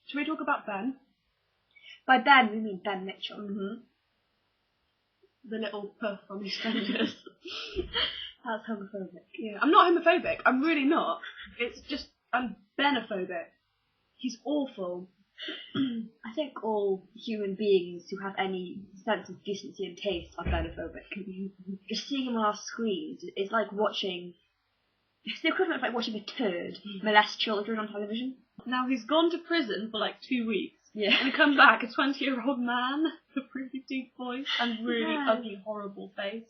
Should we talk about Ben? By Ben, we mean Ben Mitchell. Mm-hmm. The little puff on his fingers. That's homophobic. Yeah, I'm not homophobic. I'm really not. It's just I'm benophobic. He's awful. I think all human beings who have any sense of decency and taste are benophobic. Just seeing him on our screens is like watching. It's the equivalent of like watching a turd molest children on television. Now he's gone to prison for like 2 weeks. Yeah. And come back a 20-year-old man with a really deep voice and really ugly, horrible face.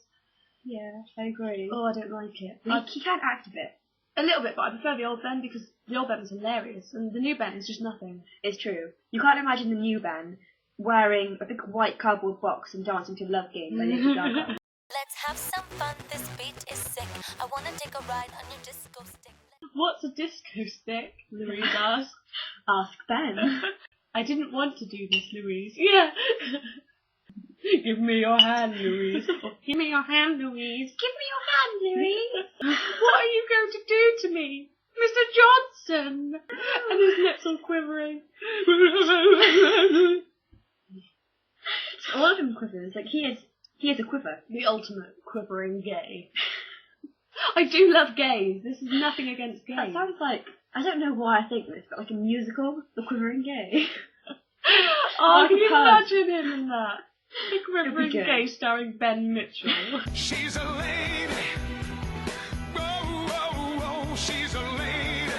Yeah, I agree. Oh, I don't like it. He can act a bit. A little bit, but I prefer the old Ben because the old Ben was hilarious and the new Ben is just nothing. It's true. You can't imagine the new Ben wearing a big white cardboard box and dancing to Love Game by Lady Gaga. Let's have some fun, this beat is sick. I wanna take a ride on your disco stick. What's a disco stick? Louise asked. Ask Ben. I didn't want to do this, Louise. Yeah. Give me your hand, Louise. Give me your hand, Louise. Give me your hand, Louise. What are you going to do to me? Mr. Johnson! And his lips all quivering. All of him quivers. Like, he is a quiver. The ultimate quivering gay. I do love gays. This is nothing against gays. That sounds like, I don't know why I think this, but like a musical, The Quivering Gay. Oh, Like can you a pub. imagine him in that? The quivering good. gay starring Ben Mitchell. She's a lady. Oh, oh, oh, she's a lady.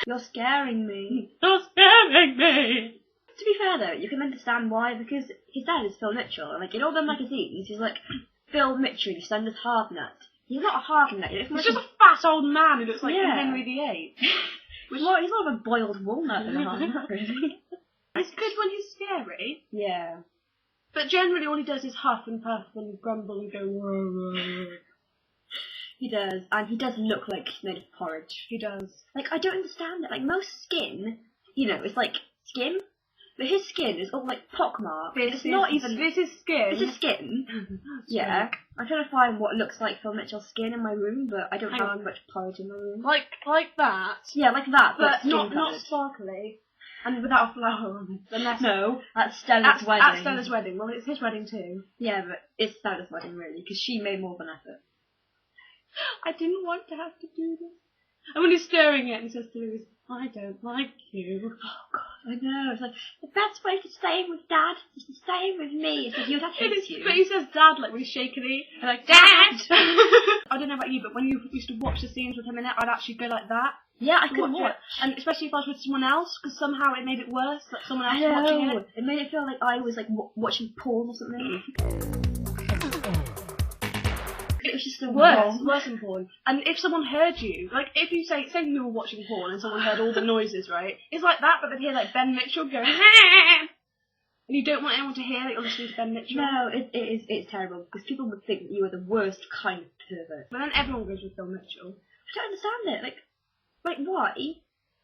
You're scaring me. You're scaring me! To be fair though, you can understand why, because his dad is Phil Mitchell, and like in all the magazines, he's like, Phil Mitchell, your son is hard nut. He's not a hard nut, he's He's just a fat old man who looks like Yeah. Henry VIII. he's more of a boiled walnut than a hard nut, really. It's good when he's scary, Yeah. but generally all he does is huff and puff and grumble and go whoa, whoa, whoa. He does, and he does look like he's made of porridge. He does. Like, I don't understand it. Like, most skin, you know, it's like skin, but his skin is all like pockmarked. It's not even. This is skin. This is skin. Yeah. I'm trying to find what looks like Phil Mitchell's skin in my room, but I don't Hang have on. much porridge in my room. Like that. Yeah, like that, But skin not covered. sparkly. And without a flower on it. Unless No, at Stella's wedding. At Stella's wedding. Well, it's his wedding too. Yeah, but it's Stella's wedding, really, because she made more of an effort. I didn't want to have to do this. And when he's staring at it and says to Louise, I don't like you. Oh, God, I know. It's like, the best way to stay with Dad is to stay with me. It's like, your dad hates you. But he says dad like really shakily. Like, Dad! I don't know about you, but when you used to watch the scenes with him in it, I'd actually go like that. Yeah, I couldn't Watch watch. it. And especially if I was with someone else, because somehow it made it worse, that someone else I was watching know. it. It made it feel like I was like watching porn or something. It was just the Worse than porn. And if someone heard you, like if you say you were watching porn and someone heard all the noises, right? It's like that, but they'd hear like Ben Mitchell going, and you don't want anyone to hear that you're listening to Ben Mitchell. No, it's terrible, because people would think that you were the worst kind of pervert. But then everyone goes with Phil Mitchell. I don't understand it. Like why?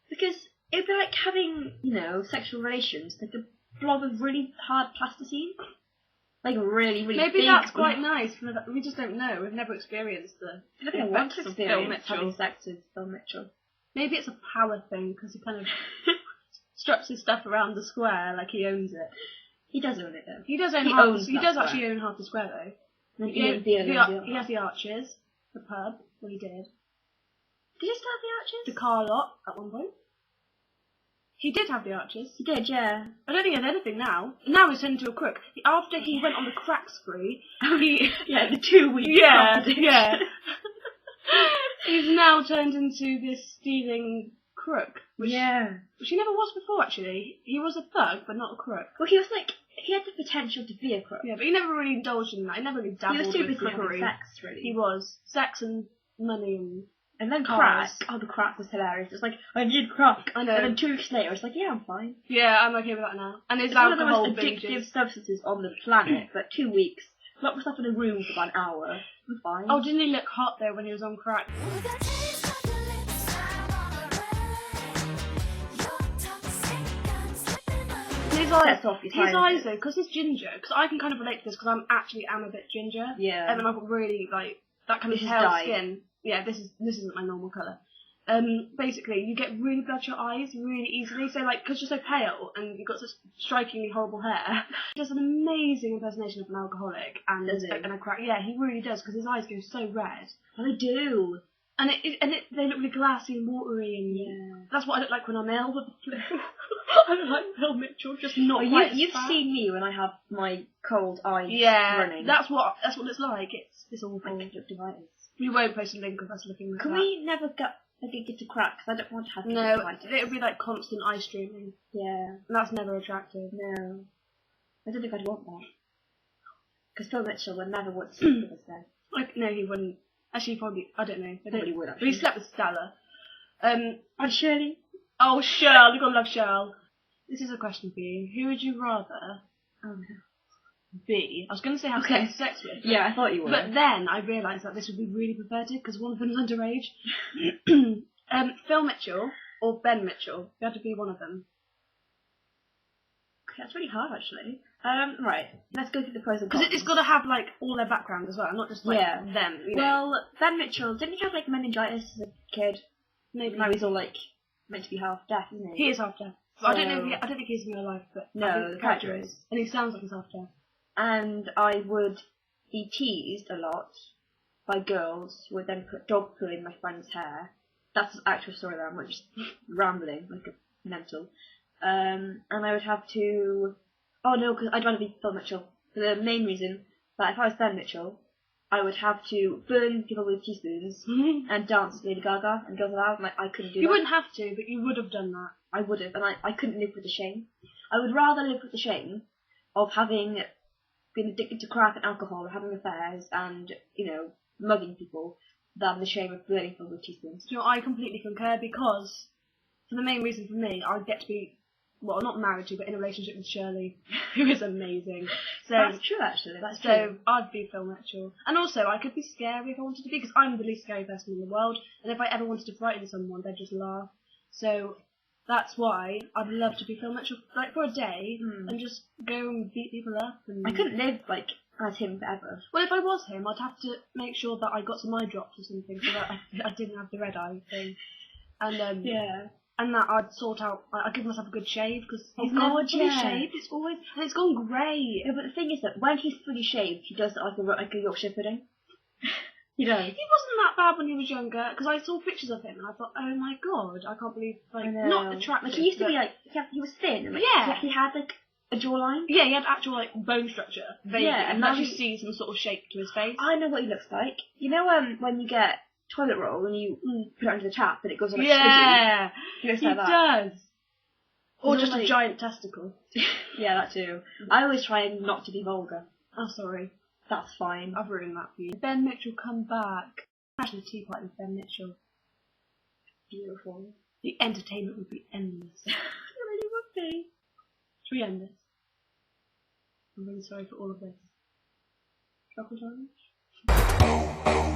Because it'd be like having, you know, sexual relations, like a blob of really hard plasticine. Like really, really Maybe big. that's quite nice. We just don't know. We've never experienced the I don't want effects to of Phil experience Mitchell. having sex with Phil Mitchell. Maybe it's a power thing because he kind of struts his stuff around the square like he owns it. He does own it though. He does own He half. owns He that does square. actually own half the square though. And He he has the Arches, the pub. Well, he did. Did he still have the Arches? The car lot at one point. He did have the Arches. He did, yeah. I don't think he has anything now. Now he's turned into a crook. After he went on the crack spree, he Yeah, the 2 weeks. yeah. He's now turned into this stealing crook, which he never was before. Actually, he was a thug, but not a crook. Well, he was like, he had the potential to be a crook. Yeah, but he never really indulged in that. He never really He dabbled was too with busy having crookery. sex, really. He was sex and money And then Cars. crack. Oh, the crack was hilarious. It's like, I need crack. I know. And then 2 weeks later, it's like, yeah, I'm fine. yeah, I'm okay with that now. And his It's one of the alcohol most addictive binges. substances on the planet, but 2 weeks, lock myself in a room for about an hour. I'm fine. Oh, didn't he look hot though when he was on crack? With a taste of your lips, I wanna rain. You're toxic and slipping away. His eyes, Sets off your his eyes sinuses. though, because he's ginger. Because I can kind of relate to this because I'm a bit ginger. Yeah. And then I've got really like that kind This of is pale dye. skin. Yeah, this isn't my normal colour. basically, you get really bloodshot eyes really easily. So, like, because you're so pale and you've got such strikingly horrible hair, he does an amazing impersonation of an alcoholic and Does he? and a crack. Yeah, he really does because his eyes go so red, Oh, they do. and they look really glassy and watery, and Yeah. that's what I look like when I'm ill with the flu. I look like Phil Mitchell, just not Oh, quite. you've as fat. seen me when I have my cold eyes Yeah, running. that's what it's like. It's awful. Conjunctivitis. We won't post a link of us looking like Can that. we never get to crack? Because I don't want to have No, conjunctivitis. it would be like constant eye streaming, Yeah. and that's never attractive. No. I don't think I'd want that. Because Phil Mitchell would never want to sleep with us then. Like, no, he wouldn't. Actually, probably, I don't know. I Probably don't, would, but actually. he slept with Stella. And Shirley? Oh, Shirl, you've got to love Shirl. This is a question for you. Who would you rather Oh, no. be? I was going to say have Okay. sex with. Yeah, I thought you would. But then I realised that this would be really pathetic because one of them's underage. Phil Mitchell or Ben Mitchell. You had to be one of them. Okay, that's really hard, actually. Right. Let's go through the pros and Because cons. it's got to have, like, all their background as well, not just, like, Yeah. them. You know? Well, Ben Mitchell, didn't he have, like, meningitis as a kid? Maybe. Now he's all, like, meant to be half deaf, isn't he? He is half deaf. I don't know. So- I don't think he's in real life, but No, I think the character is. and he sounds like he's half deaf. And I would be teased a lot by girls who would then put dog poo in my friend's hair. That's an actual story there, I'm not just rambling like a mental. And I would have to... Oh no, because I'd rather be Phil Mitchell. For the main reason that if I was Ben Mitchell, I would have to burn people with teaspoons and dance with Lady Gaga and Girls Aloud, and I couldn't do You that. wouldn't have to, but you would have done that. I would have, and I couldn't live with the shame. I would rather live with the shame of having been addicted to crack and alcohol and having affairs and, mugging people than the shame of burning people with teaspoons. You know, I completely concur because, for the main reason for me, I'd get to be, well, not married to, but in a relationship with Shirley, who is amazing. So, That's true, actually. That's so true. I'd be Phil Mitchell. And also, I could be scary if I wanted to be, because I'm the least scary person in the world, and if I ever wanted to frighten someone, they'd just laugh. So, that's why I'd love to be Phil Mitchell, like, for a day, and just go and beat people up. And I couldn't live, as him forever. Well, if I was him, I'd have to make sure that I got some eye drops or something, so that I didn't have the red eye thing. And, Yeah. and that I'd sort out, I'd give myself a good shave, because he's Oh, never God, fully yeah. shaved, it's always, and it's gone grey. Yeah, but the thing is that when he's fully shaved, he does look like a Yorkshire pudding. He does. He wasn't that bad when he was younger, because I saw pictures of him, and I thought, oh my god, I can't believe, like, I know. not attractive. Like, he used to but- be, he was thin, and, Yeah. he had, a jawline. Yeah, he had actual, like, bone structure, vaguely, Yeah, and now actually he- see some sort of shape to his face. I know what he looks like. You know when you get toilet roll and you put it under the tap and it goes on like Yeah, squidgy? He looks he like that. does. Or He's just a like- giant testicle. Yeah, that too. I always try not to be vulgar. Oh, sorry. That's fine. I've ruined that for you. Ben Mitchell come back. Imagine a tea party with Ben Mitchell. Beautiful. The entertainment would be endless. It really would be. Should we end this? I'm really sorry for all of this. Chocolate orange?